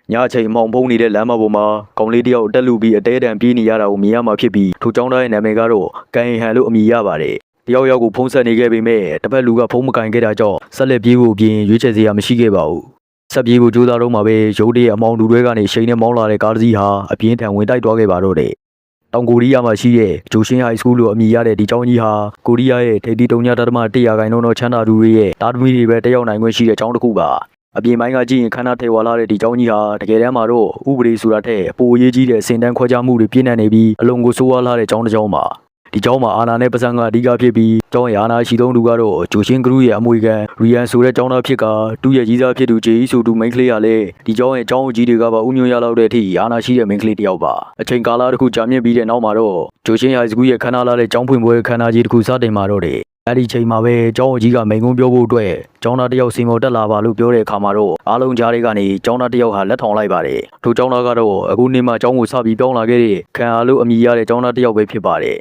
ညချိန်မောင်ဖုံးနေတဲ့လမ်းမပေါ်မှာကောင်လေးတယောက်တက်လူပြီးအတဲတံပြေးနေရတာကိုမြင်ရမှာဖြစ်ပြီးထိုကျောင်းသားရဲ့နာမည်ကတော့ကန်ဟန်လို့အမည်ရပါတယ်။တယောက်ယောက်ကိုဖုံးဆက်နေခဲ့ပေမဲ့တစ်ဖက်လူကဖုံးမကင်ခဲ့တာကြောင့်ဆက်လက်ပြေးဖို့အပြင်ရွေးချယ်စရာမရှိခဲ့ပါဘူး။ဆက်ပြေးဖို့ကြိုးစားတော့မှပဲရုတ်တရက်အမောင်လူတွေကနေရှိန်နဲ့မောင်းလာတဲ့ကားတစ်စီးဟာအပြင်းထန်ဝင်တိုက်သွားခဲ့ပါတော့တယ်။တောင်ကိုရီးယားမှာရှိတဲ့ဂျိုရှင်ဟိုင်စကူးလို့အမည်ရတဲ့ဒီကျောင်းကြီးဟာကိုရီးယားရဲ့ထိပ်သီးတုံညာတသမ100%တော့ချမ်းသာသူတွေရဲ့တာသမီတွေပဲတက်ရောက်နိုင်ခွင့်ရှိတဲ့ကျောင်းတစ်ခုပါ။အပြင်ပိုင်းကကြည့်ရင်ခန္ဓာထေဝါလာတဲ့ဒီကျောင်းကြီးဟာတကယ်တမ်းမှာတော့ဥပဒေဆိုတာထက်ပိုအရေးကြီးတဲ့စင်တန်းခွဲခြားမှုတွေပြည့်နှက်နေပြီးအလုံးကိုဆိုးဝါးလာတဲ့ကျောင်းတစ်ကျောင်းပါဒီကျောင်းမှာအာနာနဲ့ပစံကအဓိကဖြစ်ပြီးကျောင်းရဲ့အာနာရှိသုံးသူကတော့ဂျိုရှင်ဂရုရဲ့အမွေခံရီယန်ဆိုတဲ့ကျောင်းသားဖြစ်ကသူ့ရဲ့ကြီးစားဖြစ်သူဂျေအီဆိုသူမိန်းကလေးကလည်းဒီကျောင်းရဲ့ကျောင်းကြီးတွေကပါဥညွှန်းရလောက်တဲ့အထိအာနာရှိတဲ့မိန်းကလေးတစ်ယောက်ပါအချိန်ကာလတစ်ခုကြာမြင့်ပြီးတဲ့နောက်မှာတော့ဂျိုရှင်ဟိုင်စကူးရဲ့ခန္ဓာလာတဲ့ကျောင်းဖွင့်ပွဲခန္ဓာကြီးတစ်ခုစတင်มาတော့တယ်အဲ့ဒီချိန်မှာပဲကျောင်းကြီးကမိန်ကုန်းပြောဖို့အတွက်ကျောင်းသားတစ်ယောက်စီမော်တက်လာပါလို့ပြောတဲ့အခါမှာတော့အားလုံးကြားတွေကနေကျောင်းသားတစ်ယောက်ဟာလက်ထောင်လိုက်ပါတယ်ထိုကျောင်းသားကတော့အခုနေ့မှကျောင်းကိုစပြီးပြောင်းလာခဲ့တဲ့ခံအားလို့အမည်ရတဲ့ကျောင်းသားတစ်ယောက်ပဲဖြစ်ပါတယ်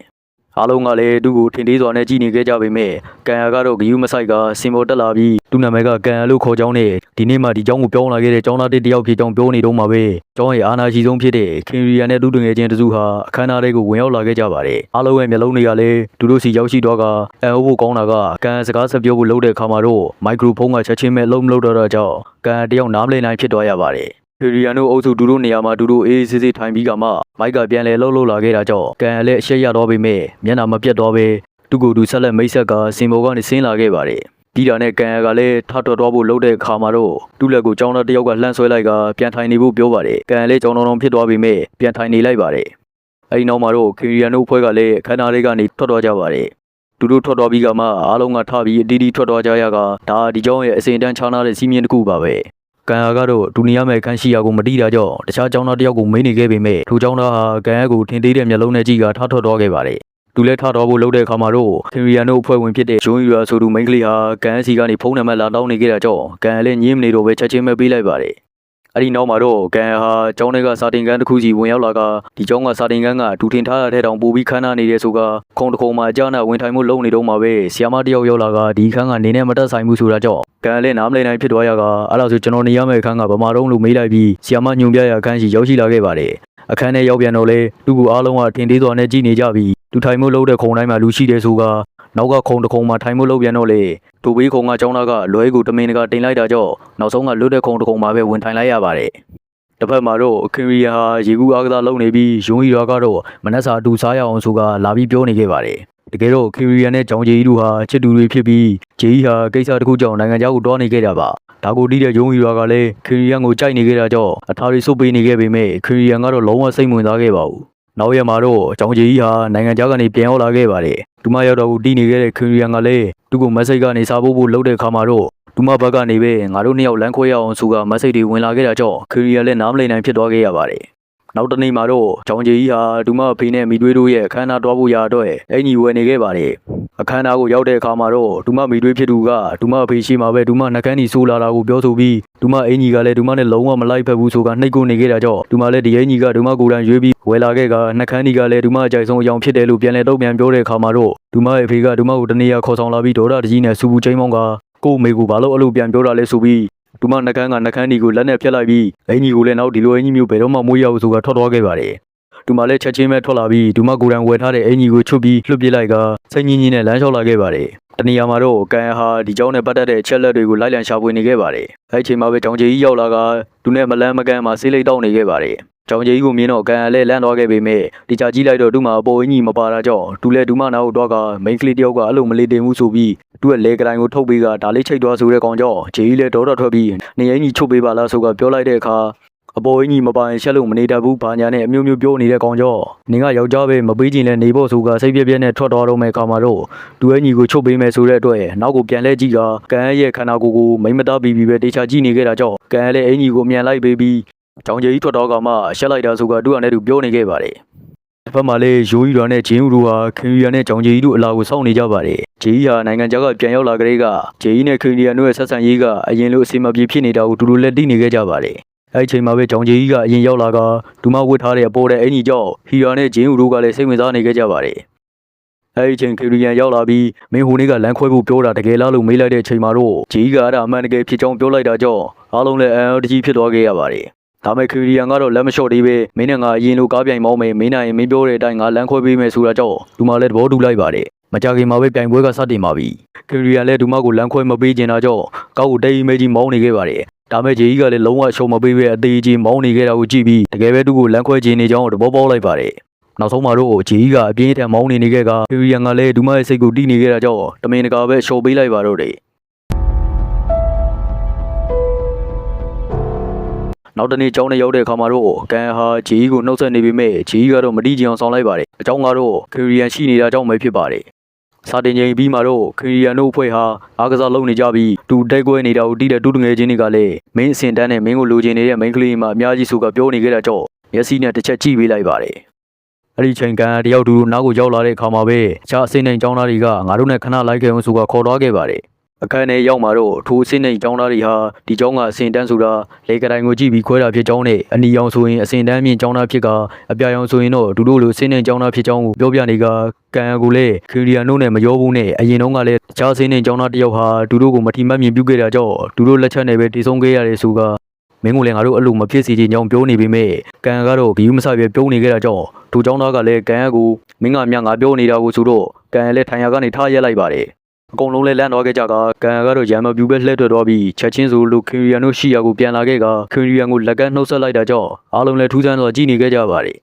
အားလုံးကလည်းသူ့ကိုထင်သေးစွာနဲ့ကြည်နေခဲ့ကြပေမဲ့ကန်ယာကတော့ဂယူးမဆိုင်ကစင်မော်တက်လာပြီးသူ့နာမည်ကကန်ယာလို့ခေါ်ကြောင်းနဲ့ဒီနေ့မှဒီကျောင်းကိုပြောင်းလာခဲ့တဲ့ကျောင်းသားတစ်ယောက်ဖြစ်ကြောင်းပြောနေတော့မှပဲကျောင်းရဲ့အာဏာရှိဆုံးဖြစ်တဲ့ခင်ရီယာနဲ့သူ့တငယ်ချင်းတစုဟာအခမ်းအနားလေးကိုဝင်ရောက်လာခဲ့ကြပါတယ်အားလုံးရဲ့မျက်လုံးတွေကလည်းသူတို့စီရောက်ရှိတော့ကအန်အိုးဖို့ကောင်းတာကကန်စကားဆက်ပြောဖို့လုပ်တဲ့အခါမှာတော့မိုက်ခရိုဖုန်းကချက်ချင်းပဲလုံးမလုပ်တော့တာကြောင့်ကန်တယောက်နားမလည်နိုင်ဖြစ်သွားရပါတယ်ခင်ရီယာတို့အုပ်စုသူတို့နေရာမှာသူတို့အေးအေးဆေးဆေးထိုင်ပြီးကမှမိုက်ကပြန်လဲလှုပ်လာခဲ့တာကြောင့်ကန်လည်းအရှက်ရတော့ပေမဲ့မျက်နှာမပြတ်တော့ပဲသူ့ကိုယ်သူဆက်လက်မိတ်ဆက်ကစင်မော်ကနေဆင်းလာခဲ့ပါတယ်ပြီးတာနဲ့ကန်ကလည်းထထွက်သွားဖို့လုပ်တဲ့အခါမှာတော့သူ့လက်ကိုကျောင်းသားတစ်ယောက်ကလှမ်းဆွဲလိုက်ကပြန်ထိုင်နေဖို့ပြောပါတယ်ကန်လည်းကျောင်းတော်ဖြစ်သွားပေမဲ့ပြန်ထိုင်နေလိုက်ပါတယ်အဲဒီနောက်မှာတော့ခင်ရီယာတို့ဖွဲ့ကလည်းခန္ဓာလေးကနေထွက်သွားကြပါတယ်သူတို့ထွက်သွားပြီးကမှအားလုံးကထပြီးအတီးတီးထွက်သွားကြရကဒါဒီကျောင်းရဲ့အစဉ်တန်းချားနာတဲ့စီးမြင်တစ်ခုပါပဲကန်ယာကတော့ဒူနီယာမဲ့ခန်းရှိရာကိုမတိတာကြောင့်တခြားကျောင်းသားတစ်ယောက်ကိုမေးနေခဲ့ပေမဲ့ထိုကျောင်းသားဟာကန်ယာကိုထင်သေးတဲ့မျက်လုံးနဲ့ကြည့်ကထထွက်သွားခဲ့ပါတယ်သူလည်းထတော့ဖို့လုပ်တဲ့အခါမှာတော့ခင်ရီယာတို့အဖွဲ့ဝင်ဖြစ်တဲ့ဂျွန်းယူရာဆိုသူမိန်းကလေးဟာကန်ယာစီကနေဖုန်းနံပါတ်လာတောင်းနေခဲ့တာကြောင့်ကန်ယာလည်းညင်းမနေတော့ပဲချက်ချင်းပဲပေးလိုက်ပါတယ်အဲ့ဒီနောက်မှာတော့ကန်ယာဟာကျောင်းထဲကစာတင်ခန်းတစ်ခုစီဝင်ရောက်လာကဒီကျောင်းကစာတင်ခန်းကဒူထင်ထားတဲ့တောင်ပို့ပြီးခန်းနာနေတယ်ဆိုကခုံတစ်ခုံမှာအကျနာဝင်ထိုင်မှုလုပ်နေတော့မှပဲဆီယာမတယောက်ရောက်လာကဒီခန်းကနေနဲ့မတက်ဆိုင်ဘူးဆိုတာကြောင့်ကန်လည်းနားမလည်နိုင်ဖြစ်သွားရကအဲ့ဒါဆိုကျွန်တော်နေရမယ့်အခန်းကဗမာတုံးလို့မေးလိုက်ပြီးဆီယာမညွန်ပြရအခန်းရှိရောက်ရှိလာခဲ့ပါတယ်အခန်းထဲရောက်ပြန်တော့လေသူ့ကိုအားလုံးကထင်သေးစွာနဲ့ကြည့်နေကြပြီးသူထိုင်မှုလုပ်တဲ့ခုံတိုင်းမှာလူရှိတယ်ဆိုကနောက်ကခုံတစ်ခုံမှာထိုင်မှုလုပ်ပြန်တော့လေသူဘေးခုံကကျောင်းသားကလွဲကိုတမင်တကာတင်လိုက်တာကြောင့်နောက်ဆုံးကလွတ်တဲ့ခုံတစ်ခုံမှာပဲဝင်ထိုင်လိုက်ရပါတယ်တစ်ဖက်မှာတော့ခင်ရီယာဟာရေကူးအားကစားလုပ်နေပြီးယုံရီရာကတော့မနက်စာအတူစားရအောင်ဆိုကလာပြီးပြောနေခဲ့ပါတယ်တကယ်တော့ခင်ရီယာနဲ့ကြောင်ဂျီတို့ဟာချစ်သူတွေဖြစ်ပြီးဂျီဟာကိစ္စတစ်ခုကြောင့်နိုင်ငံခြားကိုတွားနေခဲ့တာပါဒါကိုတီးတဲ့ယုံရီရာကလည်းခင်ရီယာကိုကြိုက်နေခဲ့တာကြောင့်အထာတွေစုပ်ပေးနေခဲ့ပေမဲ့ခင်ရီယာကတော့လုံးဝစိတ်ဝင်စားခဲ့ပါဘူးနောက်ရက်မှာတော့ကြောင်ဂျီဟာနိုင်ငံခြားကနေပြန်ရောက်လာခဲ့ပါတယ်သူမရောက်တော့ကိုတီးနေခဲ့တဲ့ခင်ရီယာကလည်းသူ့ကိုမက်ဆေ့ကနေစာပို့ဖို့လုပ်တဲ့အခါမှာတော့သူမဘက်ကနေပဲငါတို့နှစ်ယောက်လမ်းခွဲရအောင်ဆိုကမက်ဆေ့တွေဝင်လာခဲ့တာကြောင့်ခင်ရီယာလည်းနားမလည်နိုင်ဖြစ်သွားခဲ့ရပါတယ်နောက်တနေ့မှာတော့ကြောင်ဂျီဟာသူမအဖေနဲ့မိတွေးတို့ရဲ့အခမ်းအနားတွားဖို့ရအတွက်အင်ကြီးဝယ်နေခဲ့ပါတယ်အခမ်းအနားကိုရောက်တဲ့အခါမှာတော့သူမမိတွေးဖြစ်သူကသူမအဖေရှိမှာပဲသူမနှကန်းကြီးဆိုးလာတာကိုပြောဆိုပြီးသူမအင်ကြီးကလည်းသူမနဲ့လုံးဝမလိုက်ဖက်ဘူးဆိုကနှိပ်ကိုနေခဲ့တာကြောင့်သူမလည်းဒီအင်ကြီးကသူမကိုယ်တိုင်ရွေးပြီးဝယ်လာခဲ့ကနှကန်းကြီးကလည်းသူမအကြိုက်ဆုံးအကြောင်းဖြစ်တယ်လို့ပြန်လဲတော့ပြန်ပြောတဲ့အခါမှာတော့သူမရဲ့အဖေကသူမကိုတနေ့ရခေါ်ဆောင်လာပြီးဒေါ်ရတကြီးနဲ့စူပူချင်းမောင်းကကို့မေကိုဘာလို့အဲ့လိုပြန်ပြောတာလဲဆိုပြီးသူမနှကန်းကြီးကိုလက်နဲ့ဖျက်လိုက်ပြီးအင်ကြီးကိုလည်းနောက်ဒီလိုအင်ကြီးမျိုးဘယ်တော့မှမွေးရဘူးဆိုကထွက်သွားခဲ့ပါတယ်သူမလည်းချက်ချင်းပဲထွက်လာပြီးသူမကိုယ်တိုင်ဝယ်ထားတဲ့အင်ကြီးကိုချွတ်ပြီးလွှတ်ပစ်လိုက်ကစိတ်ညင်းနဲ့လမ်းလျှောက်လာခဲ့ပါတယ်တနေရာမှာတော့ကန်ဟာဒီကျောင်းနဲ့ပတ်သက်တဲ့အချက်လက်တွေကိုလိုက်လံရှာဖွေနေခဲ့ပါတယ်အဲ့ဒီချိန်မှာပဲကြောင်ကြီးရောက်လာကသူနဲ့မလန်းမကန်းမှာဆေးလိပ်တောက်နေခဲ့ပါတယ်ကြောင်ကြီးကိုမြင်တော့ကန်ကလည်းလန့်သွားခဲ့ပေမဲ့ဒီချာကြည့်လိုက်တော့သူ့မှာအပေါ်အင်ကြီးမပါတာကြောင့်သူလည်းသူမနာကိုတော့ကမိန်းကလေးတယောက်ကအဲ့လိုမလေးတင်ဘူးဆိုပြီးသူ့ရဲ့လေကတိုင်းကိုထုတ်ပေးကဒါလေးချိတ်သွားဆိုတဲ့ကောင်ကြောင့်ဂျေကြီးလည်းဒေါ်ထွက်ပြီးနေအင်ကြီးချုပ်ပေးပါလားဆိုကပြောလိုက်တဲ့အခါအပေါ်အင်ကြီးမပါရင်ရှက်လို့မနေတတ်ဘူးဘာညာနဲ့အမျိုးမျိုးပြောနေတဲ့ကောင်ကြောင့်နင်ကယောက်ျားပဲမပေးချင်လဲနေဖို့ဆိုကစိတ်ပြည့်ပြည့်နဲ့ထွက်သွားတော့မယ်ခါမှာတော့သူအင်ကြီးကိုချုပ်ပေးမယ်ဆိုတဲ့အတွက်နောက်ကိုပြန်လဲကြည့်ကကန်ရဲ့ခန္ဓာကိုယ်ကိုမိမ့်မသားပြီးပြီးပဲတေချာကြည့်နေခဲ့တာကြောင့်ကန်လည်းအင်ကြီးကိုအမြန်လိုက်ပေးပြီးကြောင်ကြီးထွက်တော့ကမှရှက်လိုက်တာဆိုကသူကလည်းသူပြောနေခဲ့ပါတယ်တစ်ဖက်မှာလည်းယိုးရီရာနဲ့ဂျင်းဦးတို့ဟာခင်ရီယာနဲ့ကြောင်ကြီးတို့အလာကိုစောင့်နေကြပါတယ်ဂျီဟာနိုင်ငံခြားကပြန်ရောက်လာကြတဲ့ကဂျီနဲ့ခင်ရီယာတို့ရဲ့ဆက်ဆံရေးကအရင်လိုအစီအမပြေဖြစ်နေတာကိုတူတူလက်တိနေခဲ့ကြပါတယ်အဲ့ဒီချိန်မှာပဲကြောင်ကြီးကအရင်ရောက်လာကသူမဝတ်ထားတဲ့အပေါ်တဲ့အင်ကြီးကြောင့်ဟီရာနဲ့ဂျင်းဦးတို့ကလည်းစိတ်ဝင်စားနေခဲ့ကြပါတယ်အဲ့ဒီချိန်ခင်ရီယာရောက်လာပြီးမင်းဟိုနေ့ကလမ်းခွဲဖို့ပြောတာတကယ်လားလို့မေးလိုက်တဲ့အချိန်မှာတော့ဂျီကအဲ့ဒါအမှန်တကယ်ဖြစ်ကြောင်းပြောလိုက်တာကြောင့်အားလုံးလည်းအန်အော်တကြီးဖြစ်သွားခဲ့ရပါတယ် ဒါမဲ့ခရီးရန်ကတော့လက်မလျှော့သေးပဲမင်းနဲ့ငါအရင်လိုကားပြိုင်မောင်းမယ်မင်းနိုင်မင်းပြောတဲ့အတိုင်းငါလမ်းခွဲပေးမယ်ဆိုတာကြောင့်သူမလည်းသဘောတူလိုက်ပါတယ်မကြခင်မှာပဲပြိုင်ပွဲကစတင်ပါပြီခရီးရန်လည်းသူမကိုလမ်းခွဲမပေးချင်တာကြောင့်ကောက်ကိုတိတ်မဲကြီးမောင်းနေခဲ့ပါတယ်ဒါမဲ့ဂျေကြီးကလည်းလုံးဝရှုံမပေးပဲအသေးကြီးမောင်းနေခဲ့တာကိုကြည့်ပြီးတကယ်ပဲသူ့ကိုလမ်းခွဲချင်နေကြောင်းသဘောပေါက်လိုက်ပါတယ်နောက်ဆုံးမှာတော့ဂျေကြီးကအပြင်းထန်မောင်းနေခဲ့ကခရီးရန်ကလည်းသူမရဲ့စိတ်ကိုတိနေခဲ့တာကြောင့်တမင်တကာပဲရှော့ပေးလိုက်ပါတော့တယ်နောက်တနေ့ကျောင်းထဲရောက်တဲ့အခါမှာတော့ကန်ဟာဂျီကိုနှုတ်ဆက်နေပေမဲ့ဂျီကတော့မတိကျအောင်ဆောင်လိုက်ပါတယ်အကြောင်းကတော့ခရီးရန်ရှိနေတာကြောင့်ပဲဖြစ်ပါတယ်စာတင်ချိန်ပြီးမှာတော့ခရီးရန်တို့အဖွဲ့ဟာအားကစားလုပ်နေကြပြီးသူတိုက်ကွဲနေတာကိုတီးတဲ့တူတငယ်ချင်းတွေကလည်းမင်းအစင်တန်းနဲ့မင်းကိုလိုချင်နေတဲ့မိန်းကလေးမှအများကြီးဆိုကပြောနေခဲ့တာကြောင့်မျက်စိနဲ့တစ်ချက်ကြည့်ပေးလိုက်ပါတယ်အဲ့ဒီချိန်ကန်တယောက်တူနောက်ကိုရောက်လာတဲ့အခါမှာပဲအခြားအစင်းနိုင်ကျောင်းသားတွေကငါတို့နဲ့ခဏလိုက်ခဲ့အောင်ဆိုကခေါ်သွားခဲ့ပါတယ်အခန်းထဲရောက်မှာတော့ထိုအစင်းနဲ့ကျောင်းသားတွေဟာဒီကျောင်းကအစင်တန်းဆိုတာလေကတိုင်ကိုကြည့်ပြီးခွဲတာဖြစ်ကြောင်းနဲ့အနီရောင်ဆိုရင်အစင်တန်းမြင့်ကျောင်းသားဖြစ်ကအပြာရောင်ဆိုရင်တော့သူတို့လိုအစင်းနဲ့ကျောင်းသားဖြစ်ကြောင်းကိုပြောပြနေကကန်ကိုလည်းခရီးရန်တို့နဲ့မရောဘူးနဲ့အရင်တုန်းကလည်းအခြားအစင်းနဲ့ကျောင်းသားတယောက်ဟာသူတို့ကိုမထီမဲ့မြင်ပြုခဲ့တာကြောင့်သူတို့လက်ချက်နဲ့ပဲတည်ဆုံခဲ့ရတယ်ဆိုကမင်းကိုလည်းငါတို့အဲ့လိုမဖြစ်စေချင်ကြောင်းပြောနေပေမဲ့ကန်ကတော့ဂီယူမဆိုင်ပဲပြုံးနေခဲ့တာကြောင့်သူကျောင်းသားကလည်းကန်ကိုမင်းကမြငါပြောနေတာကိုဆိုတော့ကန်လည်းထိုင်ရကနေထားရက်လိုက်ပါတယ်အကုန်လုံးလဲလန့်သွားခဲ့ကြကကန်ကတော့ရံမပြူပဲလှည့်ထွက်သွားပြီးချက်ချင်းဆိုလိုခရီးရန်တို့ရှိရာကိုပြန်လာခဲ့ကခရီးရန်ကိုလက်ကနှုတ်ဆက်လိုက်တာကြောင့်အားလုံးလဲထူးဆန်းစွာကြည့်နေခဲ့ကြပါတယ်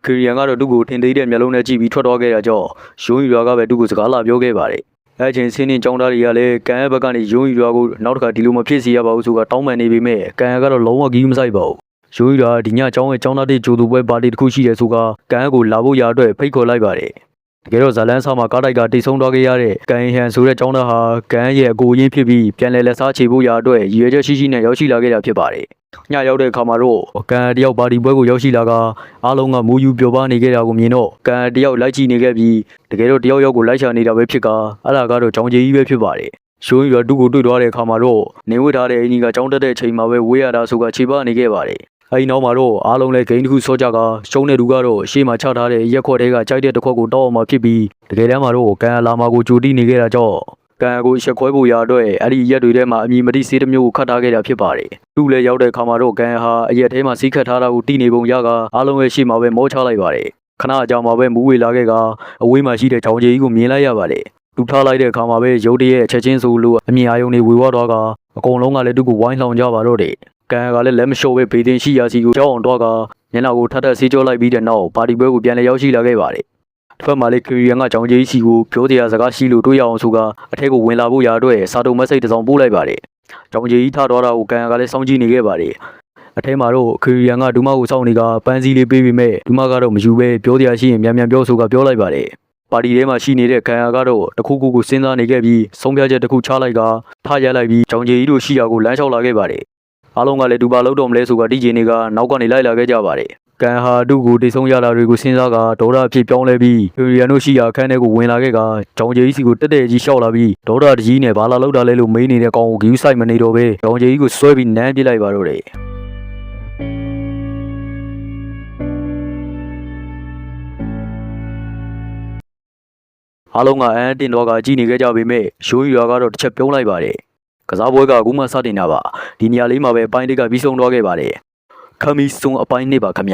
ခရီးရန်ကတော့သူ့ကိုထင်သေးတဲ့မျက်လုံးနဲ့ကြည့်ပြီးထွက်သွားခဲ့တာကြောင့်ရုံးယူရွာကပဲသူ့ကိုစကားလာပြောခဲ့ပါတယ်အဲ့ချင်းစင်းင်းចောင်းသားတွေကလည်းကန်ရဲ့ဘက်ကနေရုံးယူရွာကိုနောက်တစ်ခါဒီလိုမဖြစ်စေရပါဘူးဆိုတာတောင်းပန်နေပေမဲ့ကန်ကတော့လုံးဝဂီးမဆိုင်ပါဘူးရုံးယူရွာဒီညចောင်းရဲ့ចောင်းသားတွေဂျိုသူပွဲပါတီတစ်ခုရှိတယ်ဆိုကကန်ကိုလာဖို့ရာအတွက်ဖိတ်ခေါ်လိုက်ပါတယ်တကယ်တော့ဇလန်းဆောင်းမှာကားတိုက်ကတိတ်ဆုံးသွားခဲ့ရတဲ့ကန်ဟန်ဆိုတဲ့ចောင်းသားဟာကန်ရဲ့အကိုရင်းဖြစ်ပြီးပြန်လဲလက်စားချေဖို့ရာအတွက်ရည်ရွယ်ချက်ရှိရှိနဲ့ရောက်ရှိလာခဲ့တာဖြစ်ပါတယ်ညရောက်တဲ့အခါမှာတော့ကန်တယောက်ပါတီပွဲကိုရောက်ရှိလာကအားလုံးကမူယူပျော်ပါနေခဲ့တာကိုမြင်တော့ကန်တယောက်လိုက်ကြည့်နေခဲ့ပြီးတကယ်တော့တယောက်ကိုလိုက်ချနေတာပဲဖြစ်ကအဲ့ဒါကတော့ကြောင်ကြီးပဲဖြစ်ပါတယ်ရှိုးရွာတူကိုတွေ့သွားတဲ့အခါမှာတော့နေဝစ်ထားတဲ့အင်ကြီးကကြောင်းတက်တဲ့အချိန်မှာပဲဝေးရတာဆိုကခြေပနေခဲ့ပါတယ်အဲဒီနောက်မှာတော့အားလုံးလည်းဂိမ်းတစ်ခုဆော့ကြကရှုံးတဲ့သူကတော့ရှေ့မှာချထားတဲ့ရက်ခွက်တဲကကြိုက်တဲ့တစ်ခွက်ကိုတောက်အောင်မှဖြစ်ပြီးတကယ်တမ်းမှာတော့ကန်လာမာကိုကြိုတီးနေခဲ့တာကြောင့်ကန်ကိုရှက်ခွဲဖို့ရာအတွက်အဲ့ဒီရက်တွေထဲမှာအမည်မတိစေးတစ်မျိုးကိုခတ်ထားခဲ့တာဖြစ်ပါတယ်သူ့လည်းရောက်တဲ့အခါမှာတော့ကန်ဟာအရက်ထဲမှာစီးခတ်ထားတာကိုတီးနေပုံရကအားလုံးရဲ့ရှေ့မှာပဲမောချလိုက်ပါတယ်ခဏအကြာမှာပဲမူးဝေလာခဲ့ကအဝေးမှာရှိတဲ့ချောင်းကြီးကိုမြင်လိုက်ရပါတယ်သူထားလိုက်တဲ့အခါမှာပဲရုတ်တရက်ချက်ချင်းဆိုလို့အမြင်အာရုံတွေဝေဝါးသွားကအကုန်လုံးကလည်းသူ့ကိုဝိုင်းလှောင်ကြပါတော့တယ်ကန်ကလည်းလက်မလျှော့ပဲဘေးတင်ရှိရာစီကိုကြောက်အောင်တော့ကမျက်နှာကိုထပ်ထပ်ဆေးကြောလိုက်ပြီးတဲ့နောက်ပါတီပွဲကိုပြန်လည်ရောက်ရှိလာခဲ့ပါတယ်တစ်ဖက်မှာလည်းခရီးရန်ကကြောင်ကြီးစီကိုပြောတရားစကားရှိလို့တွေ့ရအောင်ဆိုကအထက်ကိုဝင်လာဖို့ရာအတွက်စာတုံမက်ဆေ့တစ်စောင်ပို့လိုက်ပါတယ်ကြောင်ကြီးထသွားတာကိုကန်ကလည်းစောင့်ကြည့်နေခဲ့ပါတယ်အထဲမှာတော့ခရီးရန်ကဒူမကိုစောင့်နေကပန်းစည်းလေးပေးပြီးမဲ့ဒူမကတော့မယူပဲပြောတရားရှိရင်မြန်ပြောဆိုကပြောလိုက်ပါတယ်ပါတီထဲမှာရှိနေတဲ့ခံရကတော့တခုခုကိုစဉ်းစားနေခဲ့ပြီးဆုံးဖြတ်ချက်တစ်ခုချလိုက်ကထားရလိုက်ပြီးကြောင်ကြီးတို့ရှိရာကိုလမ်းလျှောက်လာခဲ့ပါတယ်အားလုံးကလည်းဒူပါလောက်တော့မလဲဆိုကတီဂျီနေကနောက်ကနေလိုက်လာခဲ့ကြပါတယ်ကန်ဟာဒုကိုတိတ်ဆုံးရတာတွေကိုစဉ်းစားကဒေါ်ဒါအဖြစ်ပြောင်းလဲပြီးခရီးရန်တို့ရှိရာအခန်းထဲကိုဝင်လာခဲ့ကကြောင်ကြီးစီကိုတက်ကြီးရှောက်လာပြီးဒေါ်ဒါတကြီးနဲ့ဘာလာလောက်တာလဲလို့မေးနေတဲ့ကောင်ကိုဂီးဆိုင်မနေတော့ပဲကြောင်ကြီးကိုဆွဲပြီးနမ်းပြလိုက်ပါတော့တယ်အားလုံးကအန်းတင်တော့ကကြည်နေခဲ့ကြပေမဲ့ရှိုးရွာကတော့တစ်ချက်ပြုံးလိုက်ပါတယ်ကစားပွဲကအခုမှစတင်တာပါဒီနေရာလေးမှာပဲအပိုင်းတစ်ကပြီးဆုံးသွားခဲ့ပါတယ်ခမီဆုံအပိုင်းနှစ်ပါခမ